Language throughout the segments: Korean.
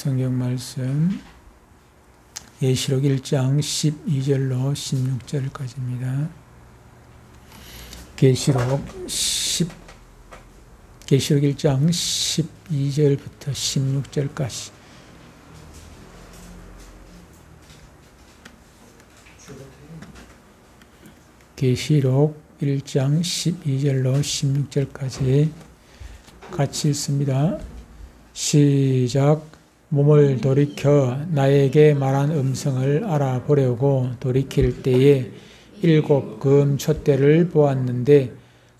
성경 말씀 계시록 1장 12절로 16절까지입니다. 계시록 1장 12절부터 16절까지. 계시록 1장 12절로 16절까지 같이 읽습니다. 시작. 몸을 돌이켜 나에게 말한 음성을 알아보려고 돌이킬 때에 7 금 촛대를 보았는데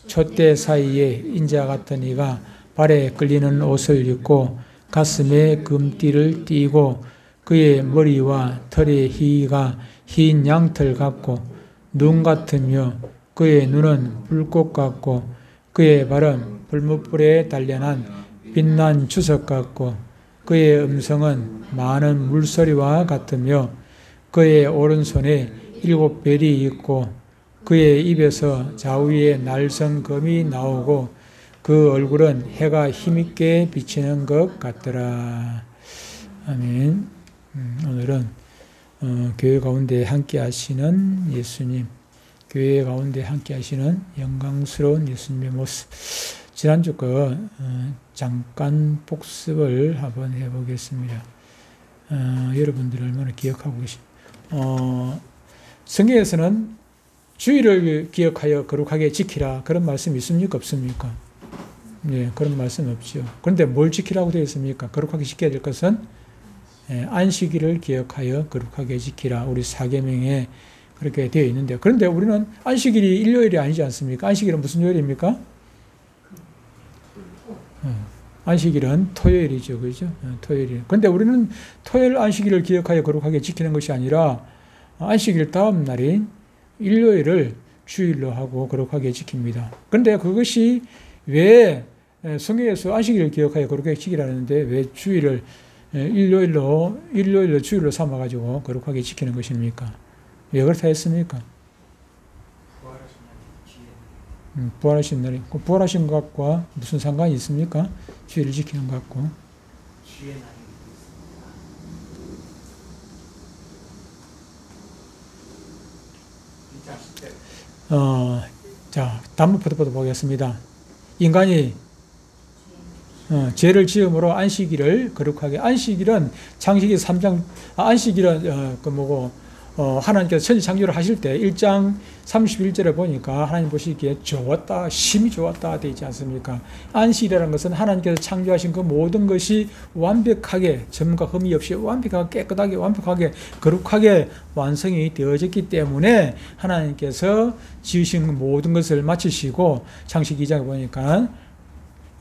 촛대 사이에 인자 같은 이가 발에 끌리는 옷을 입고 가슴에 금띠를 띠고 그의 머리와 털의 희가 흰 양털 같고 눈 같으며 그의 눈은 불꽃 같고 그의 발은 불뭇불에 단련한 빛난 주석 같고 그의 음성은 많은 물소리와 같으며 그의 오른손에 7 별이 있고 그의 입에서 좌우에 날성검이 나오고 그 얼굴은 해가 힘있게 비치는 것 같더라. 아멘. 오늘은 교회 가운데 함께 하시는 예수님, 교회 가운데 함께 하시는 영광스러운 예수님의 모습. 지난주 거 잠깐 복습을 한번 해보겠습니다. 여러분들 얼마나 기억하고 계십니까? 성경에서는 주일을 기억하여 거룩하게 지키라 그런 말씀이 있습니까? 없습니까? 네, 그런 말씀 없죠. 그런데 뭘 지키라고 되어 있습니까? 거룩하게 지켜야 될 것은 안식일을 기억하여 거룩하게 지키라. 우리 사계명에 그렇게 되어 있는데, 그런데 우리는 안식일이 일요일이 아니지 않습니까? 안식일은 무슨 요일입니까? 안식일은 토요일이죠. 그죠? 토요일. 그런데 우리는 토요일 안식일을 기억하여 거룩하게 지키는 것이 아니라 안식일 다음 날인 일요일을 주일로 하고 거룩하게 지킵니다. 그런데 그것이 왜 성경에서 안식일을 기억하여 거룩하게 지키라는데 왜 주일을 일요일로 주일로 삼아가지고 거룩하게 지키는 것입니까? 왜 그렇다 했습니까? 부활하신 날이, 부활하신 것과 무슨 상관이 있습니까? 주일을 지키는 것과. 자, 단문부터 보겠습니다. 인간이 죄를 지음으로 안식일을 거룩하게, 안식일은 창세기 3장, 안식일은 하나님께서 천지 창조를 하실 때 1장 31절에 보니까 하나님 보시기에 좋았다, 심히 좋았다 되어 있지 않습니까? 안식이라는 것은 하나님께서 창조하신 그 모든 것이 완벽하게, 점과 흠이 없이 완벽하게, 깨끗하게, 완벽하게, 거룩하게 완성이 되어졌기 때문에 하나님께서 지으신 모든 것을 마치시고 창세기 2장에 보니까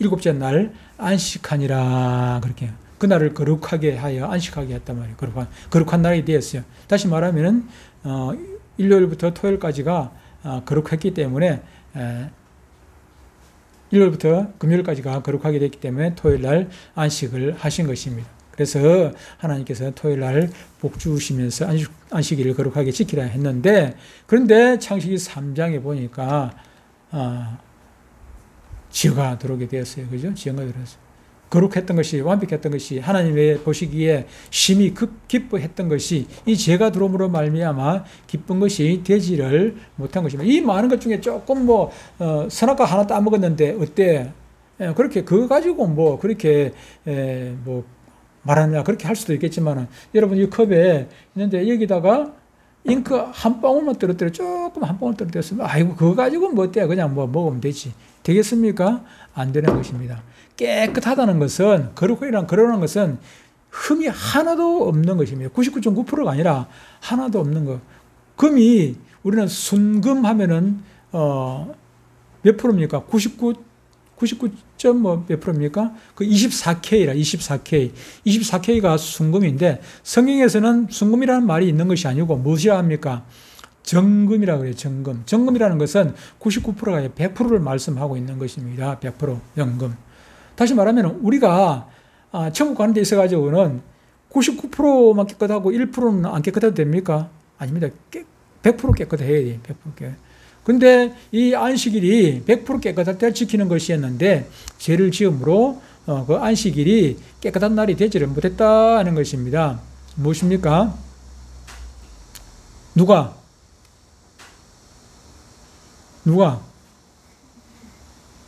7째 날 안식하니라 그렇게 그날을 거룩하게 하여 안식하게 했단 말이에요. 거룩한 날이 되었어요. 다시 말하면 일요일부터 토요일까지가 거룩했기 때문에 일요일부터 금요일까지가 거룩하게 됐기 때문에 토요일날 안식을 하신 것입니다. 그래서 하나님께서 토요일날 복 주시면서 안식일을 거룩하게 지키라 했는데, 그런데 창세기 3장에 보니까 지어가 들어오게 되었어요. 그죠? 지어가 들어왔어요. 거룩했던 것이, 완벽했던 것이, 하나님의 보시기에 심히 기뻐했던 것이 이 죄가 들어옴으로 말미암아 기쁜 것이 되지를 못한 것입니다. 이 많은 것 중에 조금 선악과 하나 따먹었는데 어때? 그렇게 그거 가지고 그렇게 말하느냐 그렇게 할 수도 있겠지만, 여러분 이 컵에 있는데 여기다가 잉크 한 방울만 떨어뜨려, 조금 한 방울 떨어뜨렸으면 아이고 그거 가지고 어때? 그냥 먹으면 되지. 되겠습니까? 안 되는 것입니다. 깨끗하다는 것은, 거룩한 것은 흠이 하나도 없는 것입니다. 99.9%가 아니라 하나도 없는 것. 금이, 우리는 순금 하면은 몇 프로입니까? 99점 몇 프로입니까? 그 24K라, 24K. 24K가 순금인데, 성경에서는 순금이라는 말이 있는 것이 아니고 무엇이라 합니까? 정금이라고 그래요. 정금. 정금이라는 것은 99%가 아니라 100%를 말씀하고 있는 것입니다. 100% 정금. 다시 말하면 우리가 천국 가는 데 있어가지고는 99%만 깨끗하고 1%는 안 깨끗해도 됩니까? 아닙니다. 100% 깨끗해야 돼요. 100% 깨끗. 근데 이 안식일이 100% 깨끗할 때 지키는 것이었는데 죄를 지음으로 그 안식일이 깨끗한 날이 되지를 못했다는 것입니다. 무엇입니까? 누가?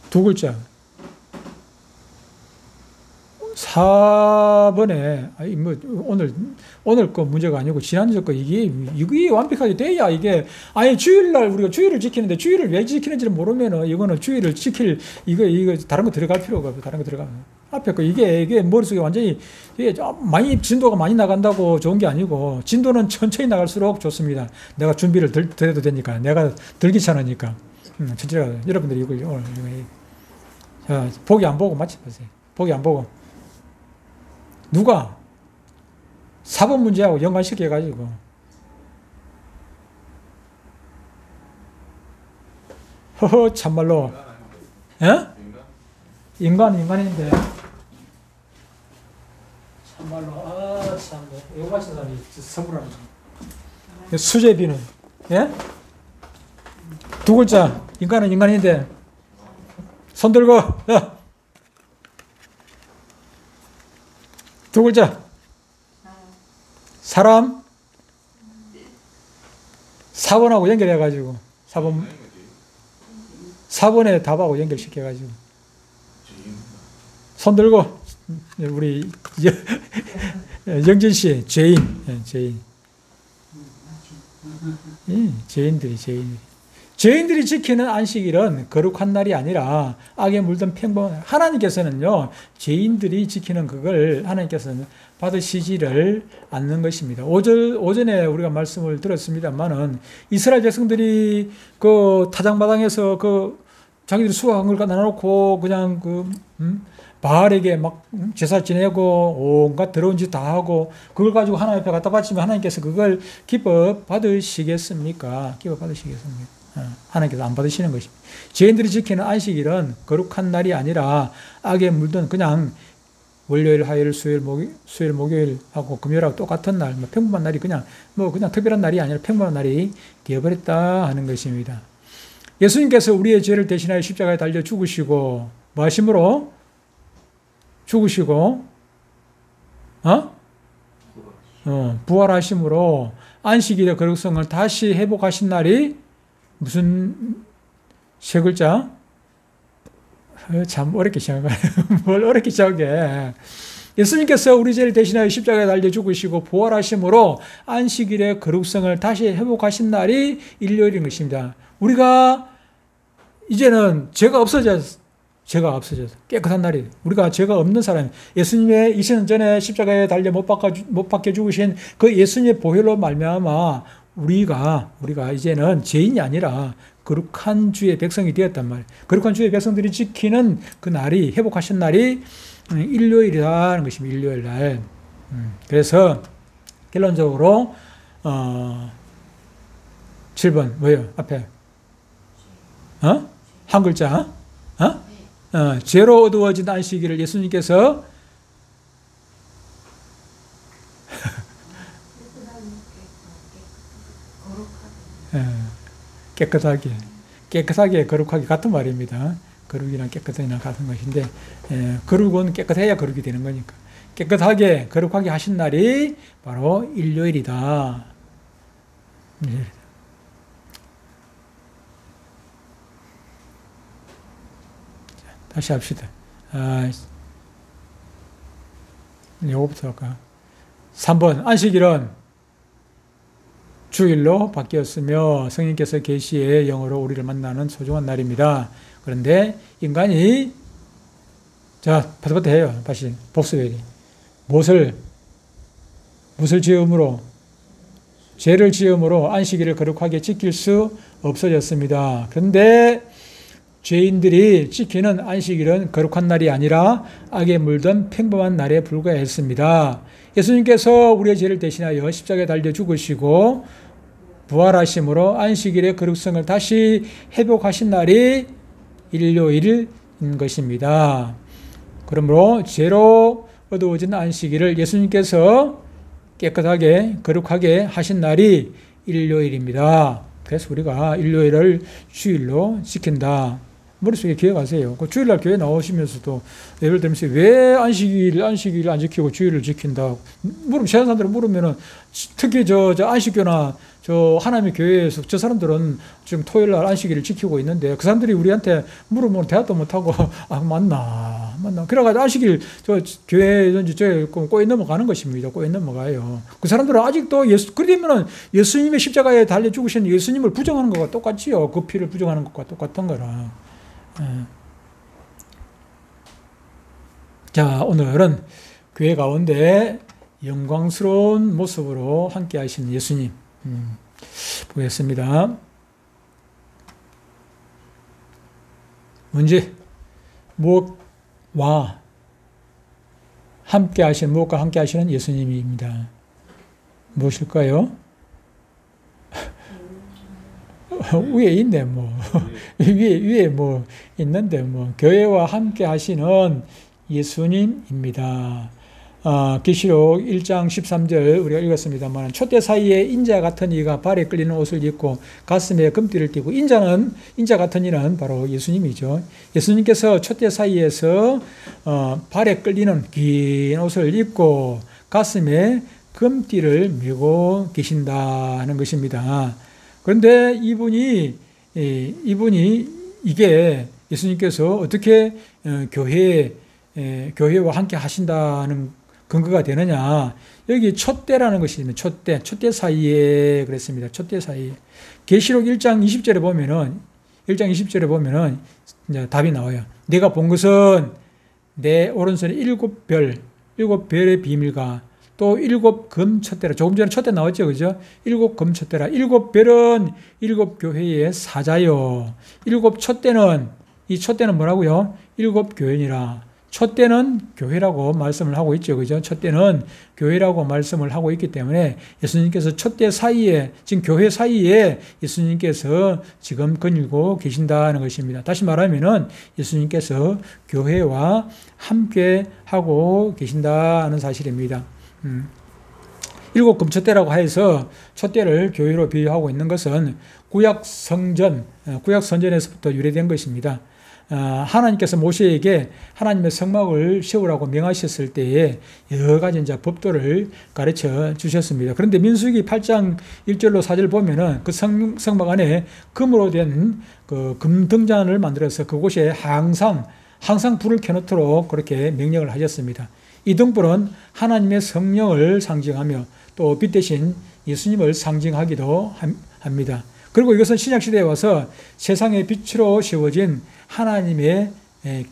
두 글자. 4번에, 오늘 거 문제가 아니고, 지난주 거, 이게 완벽하게 돼야, 주일날 우리가 주일을 지키는데, 주일을 왜 지키는지를 모르면은, 이거는 주일을 지킬, 다른 거 들어갈 필요가 없어. 다른 거 들어가면. 앞에 거, 이게 머릿속에 완전히, 진도가 많이 나간다고 좋은 게 아니고, 진도는 천천히 나갈수록 좋습니다. 내가 준비를 덜 해도 되니까, 내가 덜 귀찮으니까. 천천히 가요. 여러분들이 오늘, 자, 보기 안 보고 맞춰보세요. 보기 안 보고. 누가 4번 문제하고 연관시켜가지고 허허 참말로 인간인데 참말로 참 이거 같은 사람이 선물하는 수제비는 예? 두 글자 인간은 인간인데 손 들고 두 글자. 사람. 4번하고 연결해가지고. 4번에 답하고 연결시켜가지고. 손 들고. 우리, 영진 씨, 죄인. 죄인들이. 죄인들이 지키는 안식일은 거룩한 날이 아니라 악에 물든 평범한 하나님께서는요 죄인들이 지키는 그걸 하나님께서는 받으시지를 않는 것입니다. 오전에 우리가 말씀을 들었습니다만은 이스라엘 백성들이 그 타작마당에서 그 자기들이 수확한 걸 갖다 놔놓고 그냥 바알에게 막 제사 지내고 온갖 더러운 짓 다 하고 그걸 가지고 하나님 앞에 갖다 바치면 하나님께서 그걸 기뻐 받으시겠습니까? 기뻐 받으시겠습니까? 하나님께서 안 받으시는 것입니다. 죄인들이 지키는 안식일은 거룩한 날이 아니라 악에 물든 그냥 월요일, 화요일, 수요일, 목요일 하고 금요일하고 똑같은 날, 평범한 날이 그냥 특별한 날이 아니라 평범한 날이 되어버렸다 하는 것입니다. 예수님께서 우리의 죄를 대신하여 십자가에 달려 죽으시고 뭐 하심으로? 죽으시고 부활하심으로 안식일의 거룩성을 다시 회복하신 날이 무슨 세 글자? 참 어렵게 시작하네. 뭘 어렵게 시작해. 예수님께서 우리 죄를 대신하여 십자가에 달려 죽으시고 부활하심으로 안식일의 거룩성을 다시 회복하신 날이 일요일인 것입니다. 우리가 이제는 죄가 없어져서 깨끗한 날이 우리가 죄가 없는 사람 예수님의 2000년 전에 십자가에 달려 못 박혀 죽으신 그 예수님의 보혈로 말미암아 우리가 이제는 죄인이 아니라 거룩한 주의 백성이 되었단 말이에요. 거룩한 주의 백성들이 지키는 그 날이 회복하신 날이 일요일이라는 것입니다. 일요일 날. 그래서 결론적으로 7번 뭐예요? 앞에 한 글자 죄로 어두워진 안식일을 예수님께서 깨끗하게 거룩하게 같은 말입니다. 거룩이랑 깨끗이랑 같은 것인데 거룩은 깨끗해야 거룩이 되는 거니까 깨끗하게 거룩하게 하신 날이 바로 일요일이다. 다시 합시다. 요거부터 할까? 3번 안식일은 주일로 바뀌었으며 성령께서 계시의 영으로 우리를 만나는 소중한 날입니다. 그런데 인간이 바삭바삭 해요. 다시 복습해야 돼. 무엇을 지음으로 죄를 지음으로 안식일을 거룩하게 지킬 수 없어졌습니다. 그런데 죄인들이 지키는 안식일은 거룩한 날이 아니라 악에 물든 평범한 날에 불과했습니다. 예수님께서 우리의 죄를 대신하여 십자가에 달려 죽으시고 부활하심으로 안식일의 거룩성을 다시 회복하신 날이 일요일인 것입니다. 그러므로 죄로 어두워진 안식일을 예수님께서 깨끗하게 거룩하게 하신 날이 일요일입니다. 그래서 우리가 일요일을 주일로 지킨다. 머릿속에 기억하세요. 그 주일날 교회 나오시면서도 예를 들면서 왜 안식일을 안 지키고 주일을 지킨다. 세상 사람들은 물으면은 특히 저 안식교나 저 하나님의 교회에서 저 사람들은 지금 토요일날 안식일을 지키고 있는데 그 사람들이 우리한테 물으면 대답도 못하고 아, 맞나. 그래가지고 안식일 저 교회든지 저 꼬에 넘어가는 것입니다. 꼬에 넘어가요. 그 사람들은 아직도 그러면은 예수님의 십자가에 달려 죽으신 예수님을 부정하는 것과 똑같지요. 그 피를 부정하는 것과 똑같은 거라. 자, 오늘은 교회 가운데 영광스러운 모습으로 함께 하신 예수님 보겠습니다. 문제 무엇과 함께 하시는 예수님입니다. 무엇일까요? 위에 있네, 뭐. 위에 뭐 있는데, 뭐. 교회와 함께 하시는 예수님입니다. 계시록 1장 13절 우리가 읽었습니다만, 촛대 사이에 인자 같은 이가 발에 끌리는 옷을 입고 가슴에 금띠를 띠고, 인자 같은 이는 바로 예수님이죠. 예수님께서 촛대 사이에서 발에 끌리는 긴 옷을 입고 가슴에 금띠를 메고 계신다는 것입니다. 그런데 이분이 이게 예수님께서 어떻게 교회와 함께 하신다는 근거가 되느냐. 여기 촛대라는 것이 있는 촛대 사이에 그랬습니다. 촛대 사이에. 계시록 1장 20절에 보면은 이제 답이 나와요. 내가 본 것은 내 오른손에 7별의 비밀과 또 7검 촛대라. 조금 전에 촛대 나왔죠, 그죠? 7검 촛대라. 7별은 7교회의 사자요. 7촛대는, 이 촛대는 뭐라고요? 7교회니라. 촛대는 교회라고 말씀을 하고 있죠, 그죠? 촛대는 교회라고 말씀을 하고 있기 때문에 예수님께서 촛대 사이에, 지금 교회 사이에 예수님께서 지금 거닐고 계신다는 것입니다. 다시 말하면은 예수님께서 교회와 함께 하고 계신다는 사실입니다. 7검 촛대라고 해서 촛대를 교회로 비유하고 있는 것은 구약 선전에서부터 유래된 것입니다. 하나님께서 모세에게 하나님의 성막을 세우라고 명하셨을 때에 여러 가지 이제 법도를 가르쳐 주셨습니다. 그런데 민수기 8장 1절로 4절 보면은 그 성막 안에 금으로 된 그 금등잔을 만들어서 그곳에 항상 불을 켜놓도록 그렇게 명령을 하셨습니다. 이 등불은 하나님의 성령을 상징하며 또 빛 대신 예수님을 상징하기도 합니다. 그리고 이것은 신약시대에 와서 세상의 빛으로 세워진 하나님의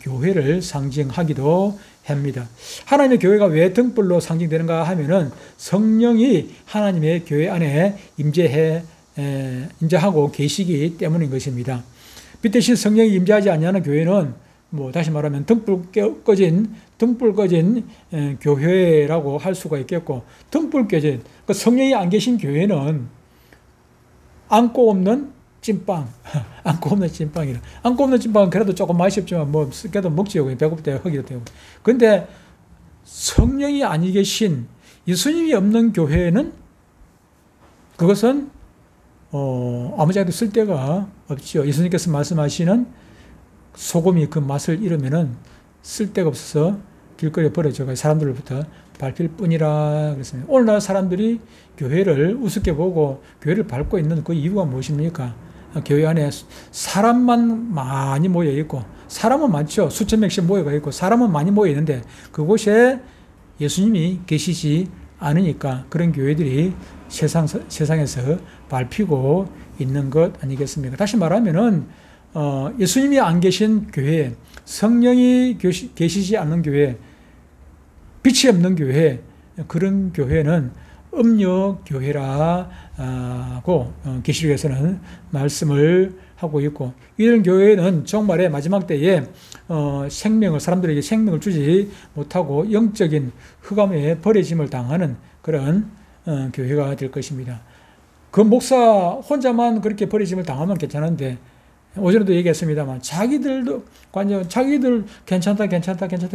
교회를 상징하기도 합니다. 하나님의 교회가 왜 등불로 상징되는가 하면은 성령이 하나님의 교회 안에 임재하고 계시기 때문인 것입니다. 빛 대신 성령이 임재하지 않는 교회는 뭐 다시 말하면 등불 꺼진 교회라고 할 수가 있겠고, 등불 꺼진 그 성령이 안 계신 교회는 안고 없는 찐빵, 안고 없는 찐빵이라. 안고 없는 찐빵은 그래도 조금 맛이 없지만 뭐 그래도 먹지요. 배고플 때 허기도 되고. 그런데 성령이 아니 계신 예수님이 없는 교회는 그것은 아무짝에도 쓸데가 없지요. 예수님께서 말씀하시는 소금이 그 맛을 잃으면은 쓸데가 없어서 길거리에 버려져가 사람들로부터 밟힐 뿐이라 그랬습니다. 오늘날 사람들이 교회를 우습게 보고 교회를 밟고 있는 그 이유가 무엇입니까? 교회 안에 사람만 많이 모여 있고, 사람은 많죠. 수천 명씩 모여가 있고 사람은 많이 모여 있는데 그곳에 예수님이 계시지 않으니까 그런 교회들이 세상에서 밟히고 있는 것 아니겠습니까? 다시 말하면은 예수님이 안 계신 교회, 성령이 계시지 않는 교회, 빛이 없는 교회, 그런 교회는 음녀교회라고 계시록에서는 말씀을 하고 있고, 이런 교회는 정말의 마지막 때에 사람들에게 생명을 주지 못하고 영적인 흑암에 버려짐을 당하는 그런 교회가 될 것입니다. 그 목사 혼자만 그렇게 버려짐을 당하면 괜찮은데 오전에도 얘기했습니다만 자기들도 완전 자기들 괜찮다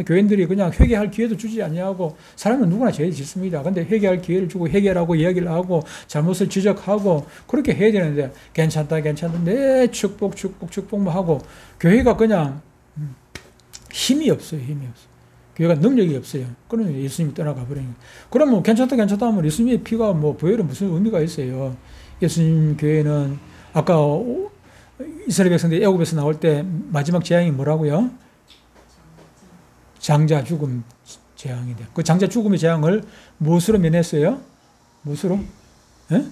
교인들이 그냥 회개할 기회도 주지 않냐고. 사람은 누구나 죄를 짓습니다. 근데 회개할 기회를 주고 해결하고 이야기를 하고 잘못을 지적하고 그렇게 해야 되는데 괜찮다 네 축복 뭐 하고 교회가 그냥 힘이 없어요. 교회가 능력이 없어요. 그러면 예수님이 떠나가 버리니까. 그러면 괜찮다 하면 예수님의 피가 뭐 부여는 무슨 의미가 있어요. 예수님 교회는 아까 이스라엘 백성들이 애굽에서 나올 때 마지막 재앙이 뭐라고요? 장자 죽음 재앙이 돼. 그 장자 죽음의 재앙을 무엇으로 면했어요? 무엇으로? 예?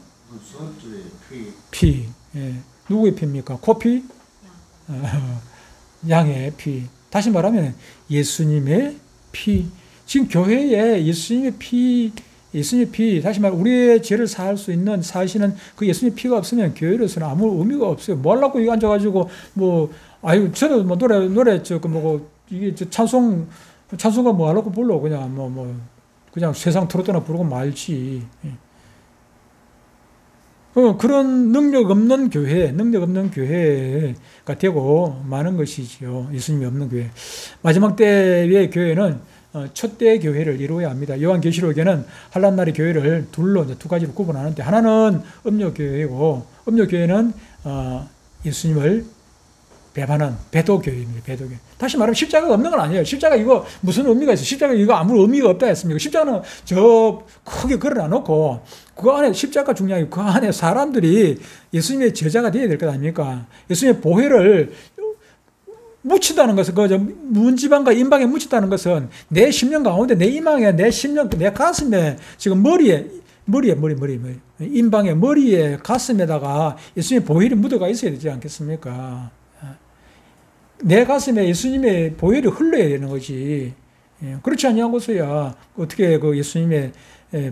피. 예. 누구의 피입니까? 코피? 양의 피. 다시 말하면 예수님의 피. 지금 교회에 예수님의 피, 다시 말해 우리의 죄를 사할 수 있는 사시는 그 예수님의 피가 없으면 교회로서는 아무 의미가 없어요. 뭐 하려고 이거 앉아가지고 저는 뭐 노래 이게 찬송가 뭐 하려고 불러 그냥 세상 트로트나 부르고 말지. 그런 능력 없는 교회가 되고 마는 것이지요. 예수님이 없는 교회. 마지막 때의 교회는 첫 때의 교회를 이루어야 합니다. 요한계시록에는 한란날의 교회를 둘로 두 가지로 구분하는데 하나는 음료교회이고 음료교회는 예수님을 배반한 배도교회입니다. 배도교회. 다시 말하면 십자가가 없는 건 아니에요. 십자가 이거 무슨 의미가 있어요? 십자가 이거 아무 의미가 없다 했습니까? 십자가는 저 크게 걸어놔놓고 그 안에 십자가 중량이 그 안에 사람들이 예수님의 제자가 되어야 될 것 아닙니까? 예수님의 보혈을 묻힌다는 것은 그 문지방과 임방에 묻힌다는 것은 내 심령 가운데 내 이망에 내 심령 내 가슴에 지금 머리에 임방에 머리에 가슴에다가 예수님의 보혈이 묻어가 있어야 되지 않겠습니까? 내 가슴에 예수님의 보혈이 흘러야 되는 거지. 그렇지 아니하고서야 어떻게 그 예수님의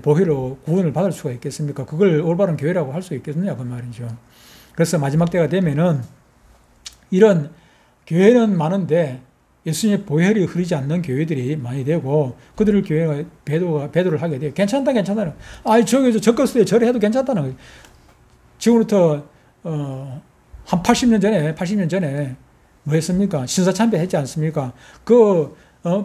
보혈로 구원을 받을 수가 있겠습니까? 그걸 올바른 교회라고 할 수 있겠느냐 그 말이죠. 그래서 마지막 때가 되면은 이런 교회는 많은데 예수님의 보혈이 흐르지 않는 교회들이 많이 되고 그들을 교회가 배도를 하게 돼요. 괜찮다. 저기서 적그리스도에 절해도 괜찮다는 거예요. 지금부터 한 80년 전에 뭐 했습니까? 신사참배 했지 않습니까?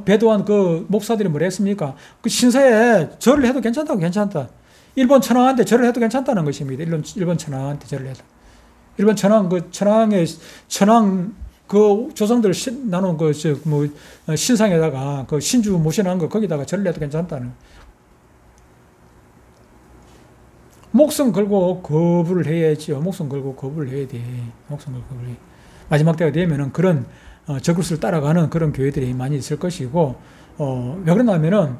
배도한 그 목사들이 뭐라 했습니까? 그 신사에 절을 해도 괜찮다. 일본 천황한테 절을 해도 괜찮다는 것입니다. 일본 천황한테 절을 해도. 일본 천황, 천황 그 조상들 나눈 신상에다가 그 신주 모셔놓은 거 거기다가 절을 해도 괜찮다는. 목숨 걸고 거부를 해야지요. 목숨 걸고 거부를 해야 돼. 마지막 때가 되면은 그런 적그리스도를 따라가는 그런 교회들이 많이 있을 것이고, 왜 그러냐면은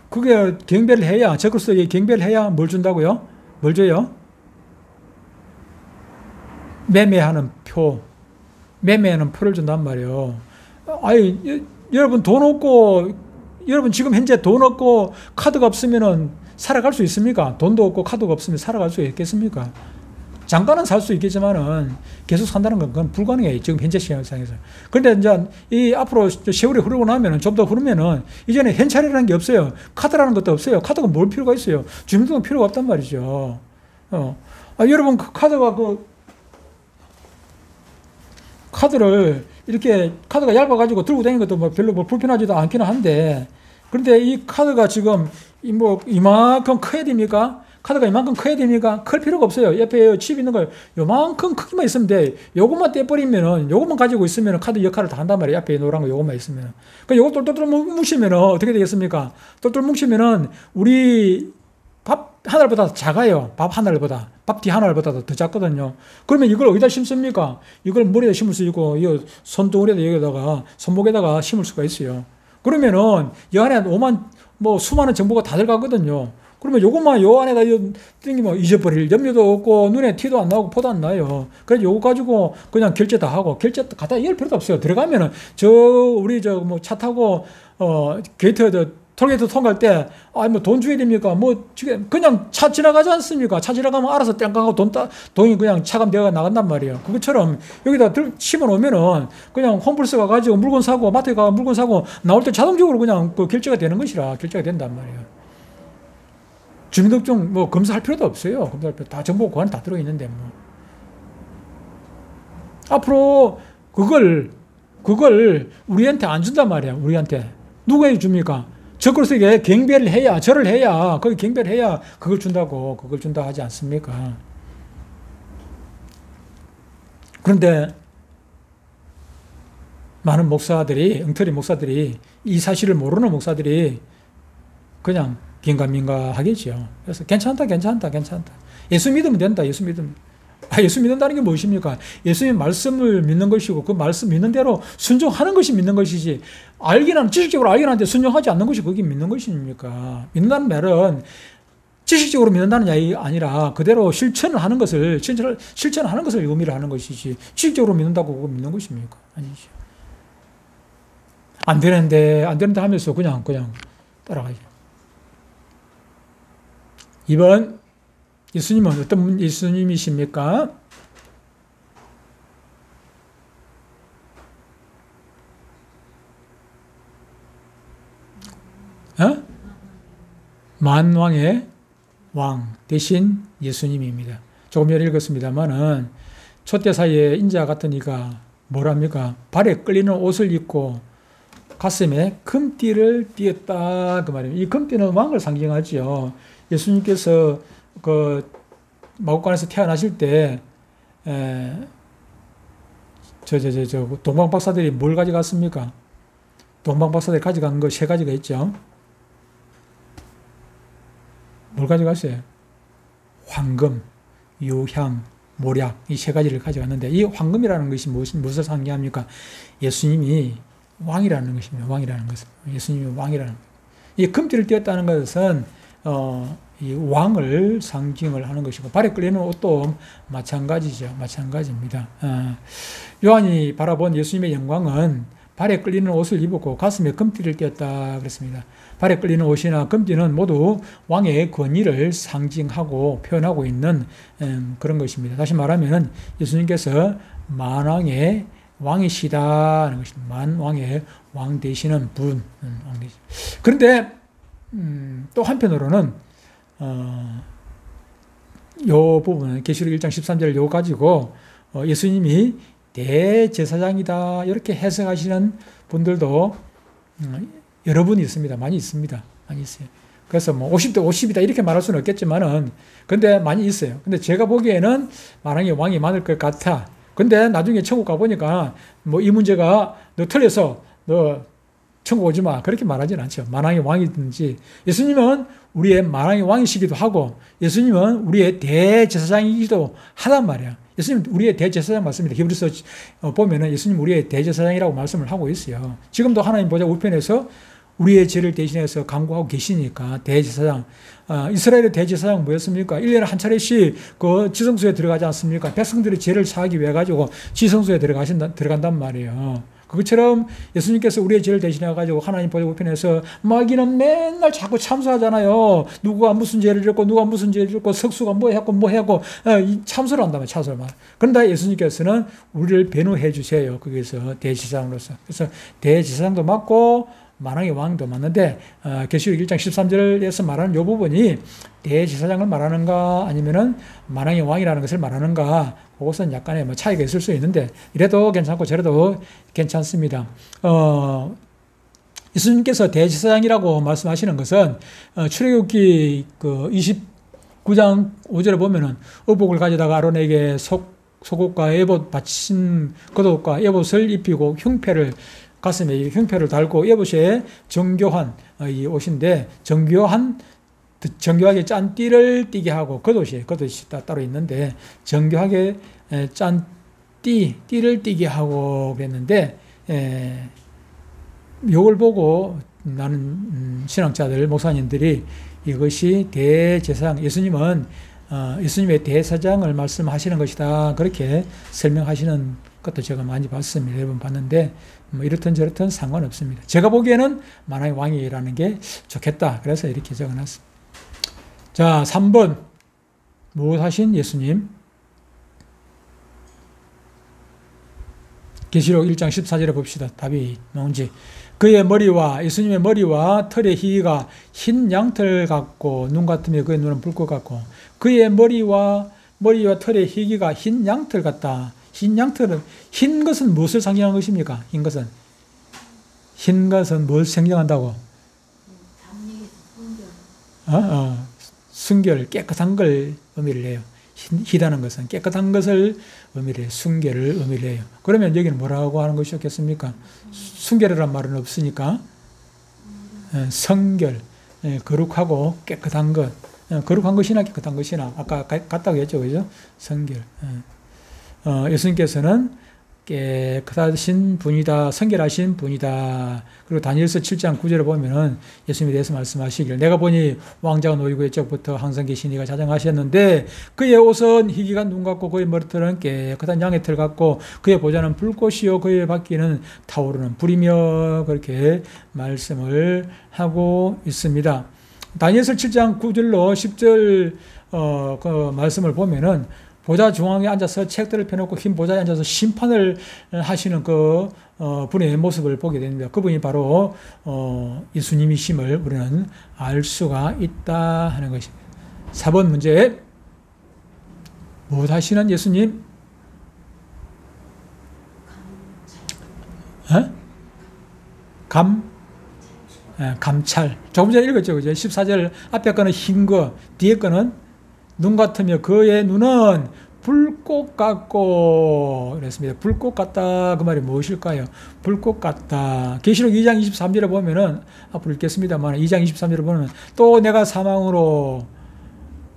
그게 경배를 해야, 적그리스도에게 경배를 해야 뭘 준다고요? 뭘 줘요? 매매하는 표를 준단 말이에요. 여러분 여러분 지금 현재 돈 없고 카드가 없으면은 살아갈 수 있습니까? 돈도 없고 카드가 없으면 살아갈 수 있겠습니까? 잠깐은 살 수 있겠지만은 계속 산다는 건 그건 불가능해요. 지금 현재 시장상에서. 그런데 이제 이 앞으로 세월이 흐르고 나면은 좀 더 흐르면은 이제는 현찰이라는 게 없어요. 카드라는 것도 없어요. 카드가 뭘 필요가 있어요? 주민등록 필요가 없단 말이죠. 여러분 그 카드를 이렇게 카드가 얇아가지고 들고 다니는 것도 뭐 별로 불편하지도 않기는 한데, 그런데 이 카드가 지금 이만큼 커야 됩니까? 카드가 이만큼 커야 됩니까? 클 필요가 없어요. 옆에 칩 있는 거 요만큼 크기만 있으면 돼. 요것만 떼버리면은, 요것만 가지고 있으면 카드 역할을 다 한단 말이에요. 옆에 노란 거 요것만 있으면. 그 요거 똘똘 뭉치면은 어떻게 되겠습니까? 똘똘 뭉치면은 우리 밥 한 알보다 작아요. 밥 한 알보다. 밥 뒤 한 알보다 더 작거든요. 그러면 이걸 어디다 심습니까? 이걸 머리에다 심을 수 있고, 이 손등울에다 여기다가, 손목에다가 심을 수가 있어요. 그러면은 이 안에 수많은 정보가 다 들어가거든요. 그러면 요것만 요 안에다 땡기면 잊어버릴 염려도 없고, 눈에 티도 안 나고, 포도 안 나요. 그래서 요거 가지고 그냥 결제 다 하고, 결제 갖다 열 필요도 없어요. 들어가면은, 차 타고, 톨게이트 통과할 때, 돈 줘야 됩니까? 그냥 차 지나가지 않습니까? 차 지나가면 알아서 땡깡하고 돈이 그냥 차감되어 나간단 말이에요. 그것처럼 여기다 치워 놓으면은 그냥 홈플러스 가가지고 물건 사고, 마트에 가서 물건 사고, 나올 때 자동적으로 그냥 결제가 되는 것이라 결제가 된단 말이에요. 주민등록증 검사할 필요도 없어요. 검사할 필요 다 정보 그 안에 다 들어있는데 앞으로 그걸 우리한테 안 준단 말이야. 우리한테. 누가 줍니까? 적그리스도에게 경배를 해야, 절을 해야, 거기 경배를 해야 그걸 준다고, 그걸 준다 하지 않습니까? 그런데 많은 목사들이, 엉터리 목사들이, 이 사실을 모르는 목사들이 그냥 긴가민가 하겠지요. 그래서 괜찮다. 예수 믿으면 된다. 예수 믿는다는 게 무엇입니까? 예수님의 말씀을 믿는 것이고 그 말씀 믿는 대로 순종하는 것이 믿는 것이지, 지식적으로 알긴 하는데 순종하지 않는 것이 그게 믿는 것입니까? 믿는다는 말은 지식적으로 믿는다는 이야기 아니라 그대로 실천하는 것을 의미를 하는 것이지, 지식적으로 믿는다고 그거 믿는 것입니까? 아니죠. 안 되는데 하면서 그냥 따라가죠. 2번, 예수님은 어떤 예수님이십니까? 만왕의 왕 대신 예수님입니다. 조금 전에 읽었습니다만은 촛대 사이에 인자 같은 이가 뭐랍니까? 발에 끌리는 옷을 입고 가슴에 금띠를 띠었다 그 말입니다. 이 금띠는 왕을 상징하지요. 예수님께서 그 마국간에서 태어나실 때 동방 박사들이 뭘 가져갔습니까? 동방 박사들이 가져간 거 세 가지가 있죠. 뭘 가져갔어요? 황금, 유향, 모략, 이 세 가지를 가져갔는데, 이 황금이라는 것이 무엇을 상징합니까? 예수님이 왕이라는 것입니다. 왕이라는 것은. 예수님이 왕이라는 것. 이 금띠를 띄었다는 것은 이 왕을 상징을 하는 것이고, 발에 끌리는 옷도 마찬가지입니다. 요한이 바라본 예수님의 영광은 발에 끌리는 옷을 입었고 가슴에 금띠를 띄었다 그랬습니다. 발에 끌리는 옷이나 금띠는 모두 왕의 권위를 상징하고 표현하고 있는 그런 것입니다. 다시 말하면 예수님께서 만왕의 왕이시다는 것입니다. 만왕의 왕 되시는 분. 그런데 또 한편으로는 요 부분은 계시록 1장 13절 요 가지고 예수님이 대제사장이다 이렇게 해석하시는 분들도 여러 분 있습니다. 많이 있습니다. 많이 있어요. 그래서 뭐 50대 50이다 이렇게 말할 수는 없겠지만은 근데 많이 있어요. 근데 제가 보기에는 만왕의 왕이 많을 것 같아. 근데 나중에 천국 가보니까 뭐 이 문제가 너 틀려서 너 천국 오지 마 그렇게 말하지는 않죠. 만왕의 왕이든지, 예수님은 우리의 만왕의 왕이시기도 하고 예수님은 우리의 대제사장이기도 하단 말이야. 예수님 우리의 대제사장 맞습니다. 히브리서 보면은 예수님 우리의 대제사장이라고 말씀을 하고 있어요. 지금도 하나님 보좌 우편에서 우리의 죄를 대신해서 강구하고 계시니까 대제사장. 이스라엘의 대제사장 뭐였습니까? 1년에 한 차례씩 그 지성소에 들어가지 않습니까? 백성들의 죄를 사하기 위해 가지고 지성소에 들어간단 말이에요. 그것처럼 예수님께서 우리의 죄를 대신해가지고 하나님 보좌 우편에서 마귀는 맨날 자꾸 참소하잖아요. 누가 무슨 죄를 졌고 누가 무슨 죄를 졌고 석수가 뭐 했고 참소를 한다면 참소를. 그런데 예수님께서는 우리를 변호해 주세요. 거기서 대제사장으로서. 그래서 대제사장도 맞고 만왕의 왕도 맞는데 계시록 1장 13절에서 말하는 이 부분이 대제사장을 말하는가 아니면은 만왕의 왕이라는 것을 말하는가, 그것은 약간의 뭐 차이가 있을 수 있는데 이래도 괜찮고 저래도 괜찮습니다. 예수님께서 대제사장이라고 말씀하시는 것은 출애굽기 그 29장 5절에 보면은 의복을 가져다가 아론에게 속옷과 에봇 받침 겉옷과 에봇을 입히고 가슴에 흉패를 달고 에봇에 정교한 이 옷인데 정교하게 짠 띠를 띠게 하고 겉옷이 따로 있는데 정교하게 짠 띠를 띠게 하고 그랬는데 이걸 보고 나는 신학자들 목사님들이 이것이 대제사장, 예수님은 예수님의 대사장을 말씀하시는 것이다 그렇게 설명하시는 것도 제가 많이 봤습니다. 여러 번 봤는데 뭐 이렇든 저렇든 상관없습니다. 제가 보기에는 만왕의 왕이라는 게 좋겠다. 그래서 이렇게 적어놨습니다. 자, 3번 무엇하신 예수님? 계시록 1장 14절에 봅시다. 답이 나온지. 예수님의 머리와 털의 희가 흰 양털 같고 눈 같으며 그의 눈은 불꽃 같고, 그의 머리와 털의 희기가 흰 양털 같다. 흰 양털은, 흰 것은 무엇을 상징하는 것입니까? 흰 것은. 흰 것은 뭘 상징한다고? 순결, 깨끗한 걸 의미를 해요. 희다는 것은 깨끗한 것을 의미를 해요. 순결을 의미를 해요. 그러면 여기는 뭐라고 하는 것이었겠습니까? 순결이란 말은 없으니까 성결, 거룩하고 깨끗한 것, 거룩한 것이나 깨끗한 것이나 아까 같다고 했죠, 그죠? 성결. 예수님께서는 깨끗하신 분이다, 성결하신 분이다. 그리고 다니엘서 7장 9절에 보면은 예수님에 대해서 말씀하시기를, 내가 보니 왕자가 노이고 옛적부터 항상 계신 이가 자정하셨는데 그의 옷은 희기가 눈 같고 그의 머리털은 깨끗한 양의 털 같고 그의 보좌는 불꽃이요 그의 바퀴는 타오르는 불이며, 그렇게 말씀을 하고 있습니다. 다니엘서 7장 9절로 10절 그 말씀을 보면은 보좌 중앙에 앉아서 책들을 펴놓고 흰 보좌에 앉아서 심판을 하시는 그 분의 모습을 보게 됩니다. 그분이 바로 예수님이심을 우리는 알 수가 있다 하는 것입니다. 4번 문제, 무엇 하시는 예수님? 감찰. 조금 전에 읽었죠, 그죠? 14절 앞에 거는 흰 거, 뒤에 거는 눈 같으며 그의 눈은 불꽃 같고 그랬습니다. 불꽃 같다, 그 말이 무엇일까요? 불꽃 같다. 계시록 2장 23절에 보면은, 앞으로 읽겠습니다만 2장 23절에 보면 또 내가 사망으로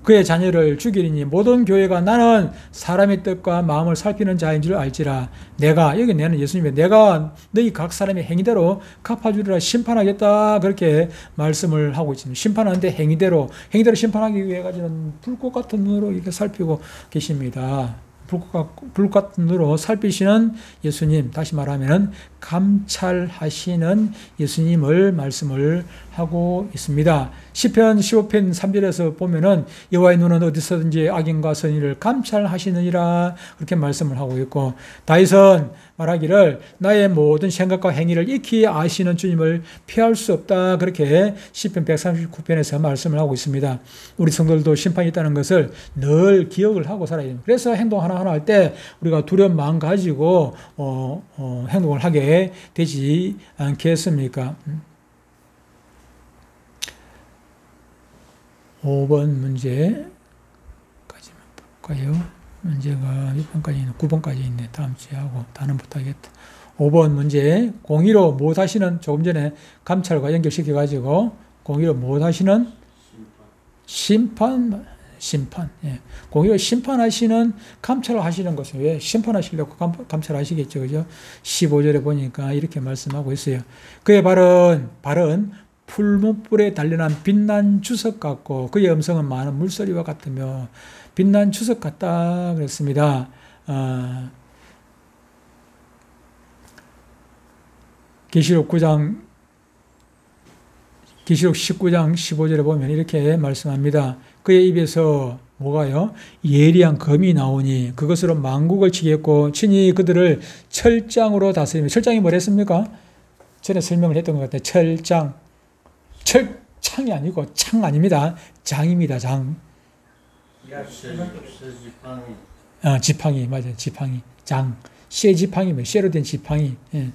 그의 자녀를 죽이리니 모든 교회가 나는 사람의 뜻과 마음을 살피는 자인 줄 알지라. 내가, 여기 내는 예수님의, 내가 너희 각 사람의 행위대로 갚아주리라, 심판하겠다, 그렇게 말씀을 하고 있습니다. 심판하는데 행위대로 심판하기 위해 가지는 불꽃 같은 눈으로 이렇게 살피고 계십니다. 불꽃 같은 눈으로 살피시는 예수님, 다시 말하면 감찰하시는 예수님을 말씀을 하고 있습니다. 시편 15편 3절에서 보면은 여호와의 눈은 어디서든지 악인과 선인을 감찰하시느니라, 그렇게 말씀을 하고 있고, 다윗은 말하기를 나의 모든 생각과 행위를 익히 아시는 주님을 피할 수 없다, 그렇게 시편 139편에서 말씀을 하고 있습니다. 우리 성도들도 심판이 있다는 것을 늘 기억을 하고 살아야 됩니다. 그래서 행동 하나하나 할 때 우리가 두려운 마음 가지고 행동을 하게 되지 않겠습니까? 5번 문제까지만 볼까요? 문제가 몇 번까지 있나? 9번까지 있네. 다음 주에 하고 다는 못하겠다. 5번 문제, 공의로 무엇하시는, 조금 전에 감찰과 연결시켜가지고 공의로 무엇하시는? 심판. 예. 공의로 심판하시는, 감찰을 하시는 것은 왜 심판하시려고 감찰하시겠죠, 그죠? 15절에 보니까 이렇게 말씀하고 있어요. 그의 발은 풀무불에 단련한 빛난 주석 같고 그의 음성은 많은 물소리와 같으며, 빛난 주석 같다 그랬습니다. 계시록 19장 15절에 보면 이렇게 말씀합니다. 그의 입에서 뭐가요? 예리한 검이 나오니 그것으로 만국을 치겠고 친히 그들을 철장으로 다스리며. 철장이 뭐랬습니까? 전에 설명을 했던 것 같아요. 철창이 아니고 창 아닙니다. 장입니다. 장. 지팡이, 맞아요. 지팡이. 장. 쇠 지팡이면 쇠로 된 지팡이. 예.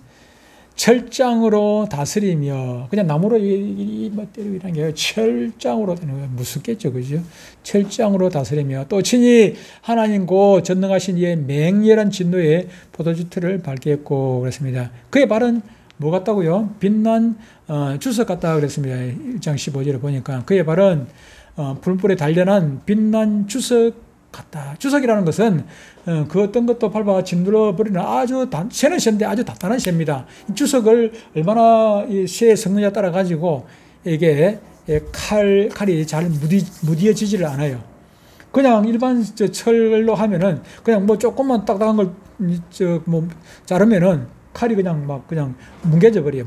철장으로 다스리며, 그냥 나무로 때리고 이런 게 철장으로 되는 거예요. 무섭겠죠, 그죠? 철장으로 다스리며 또 친히 하나님 고 전능하신 이의 맹렬한 진노에 포도주틀을 밝겠고 그랬습니다. 그의 발은 뭐 같다고요? 빛난 주석 같다 그랬습니다. 1장 15절에 보니까 그의 발은 불불에 단련한 빛난 주석 같다. 주석이라는 것은 그 어떤 것도 밟아 짓눌러 버리는 아주 쇠는 쇠인데 아주 단단한 쇠입니다. 이 주석을 얼마나 이 쇠의 성능에 따라 가지고 이게 칼이 잘 무뎌지지를 않아요. 그냥 일반 철로 하면은 그냥 뭐 조금만 딱딱한 걸 자르면은 칼이 그냥 뭉개져 버려요.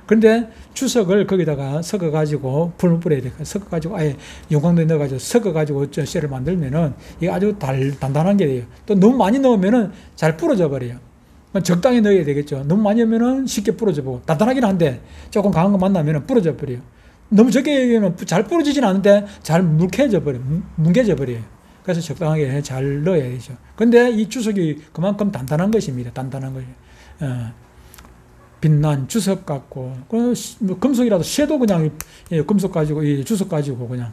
그런데 주석을 거기다가 섞어가지고 불불에 섞어가지고 아예 용광도에 넣어가지고 섞어가지고 쇠를 만들면은 이게 아주 단단한 게 돼요. 또 너무 많이 넣으면은 잘 부러져 버려요. 적당히 넣어야 되겠죠. 너무 많이 넣으면은 쉽게 부러져 보고, 단단하긴 한데 조금 강한 거 만나면은 부러져 버려요. 너무 적게 넣으면 잘 부러지진 않는데 잘 뭉개져 버려요. 그래서 적당하게 잘 넣어야 되죠. 근데 이 주석이 그만큼 단단한 것입니다. 단단한 거죠. 빛난 주석 같고, 뭐 금속이라도 쇠도 그냥 금속 가지고, 이 주석 가지고 그냥.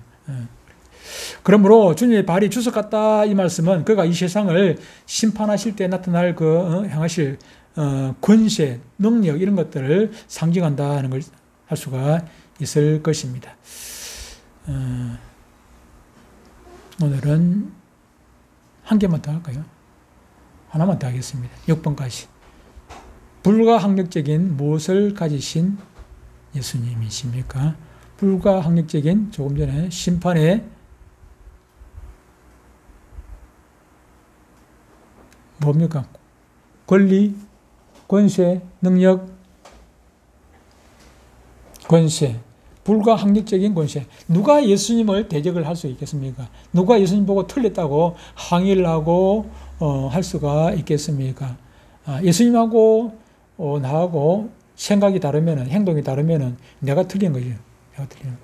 그러므로 주님의 발이 주석 같다 이 말씀은 그가 이 세상을 심판하실 때 나타날 행하실 권세, 능력 이런 것들을 상징한다는 걸 할 수가 있을 것입니다. 오늘은 한 개만 더 할까요? 하나만 더 하겠습니다. 6번까지. 불가항력적인 무엇을 가지신 예수님이십니까? 불가항력적인 조금 전에 심판의 뭡니까? 권리, 권세, 능력, 권세, 불가항력적인 권세. 누가 예수님을 대적을 할 수 있겠습니까? 누가 예수님 보고 틀렸다고 항의를 하고 할 수가 있겠습니까? 예수님하고 나하고 생각이 다르면은, 행동이 다르면은 내가 틀린 거죠. 내가 틀린 거.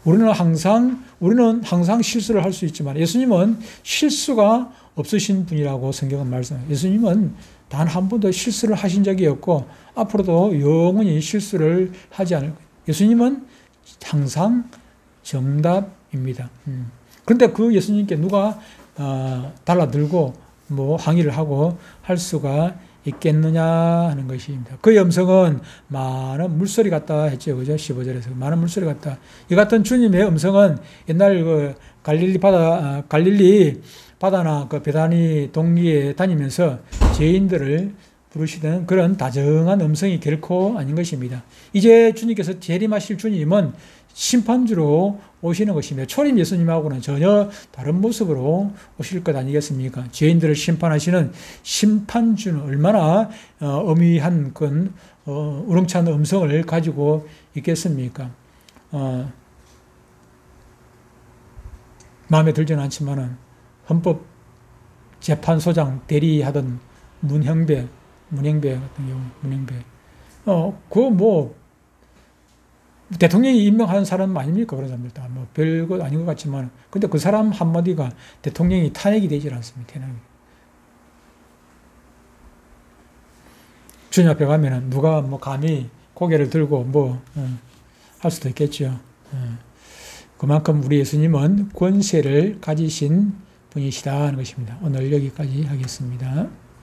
우리는 항상 실수를 할 수 있지만 예수님은 실수가 없으신 분이라고 성경은 말씀합니다. 예수님은 단 한 번도 실수를 하신 적이 없고 앞으로도 영원히 실수를 하지 않을 거예요. 예수님은 항상 정답입니다. 그런데 그 예수님께 누가 달라들고 뭐 항의를 하고 할 수가 있겠느냐 하는 것입니다. 그의 음성은 많은 물소리 같다 했죠. 그죠? 15절에서. 많은 물소리 같다. 이 같은 주님의 음성은 옛날 그 갈릴리 바다나 그 베다니 동리에 다니면서 죄인들을 부르시던 그런 다정한 음성이 결코 아닌 것입니다. 이제 주님께서 재림하실 주님은 심판주로 오시는 것입니다. 초림 예수님하고는 전혀 다른 모습으로 오실 것 아니겠습니까? 죄인들을 심판하시는 심판주는 얼마나 엄위한 우렁찬 음성을 가지고 있겠습니까? 마음에 들지는 않지만은 헌법재판소장 대리하던 문형배 같은 경우, 대통령이 임명한 사람 아닙니까? 그런 사람들 다 뭐 별것 아닌 것 같지만, 근데 그 사람 한마디가 대통령이 탄핵이 되질 않습니다. 탄핵이. 주님 앞에 가면은 누가 뭐 감히 고개를 들고 할 수도 있겠죠. 그만큼 우리 예수님은 권세를 가지신 분이시다 하는 것입니다. 오늘 여기까지 하겠습니다.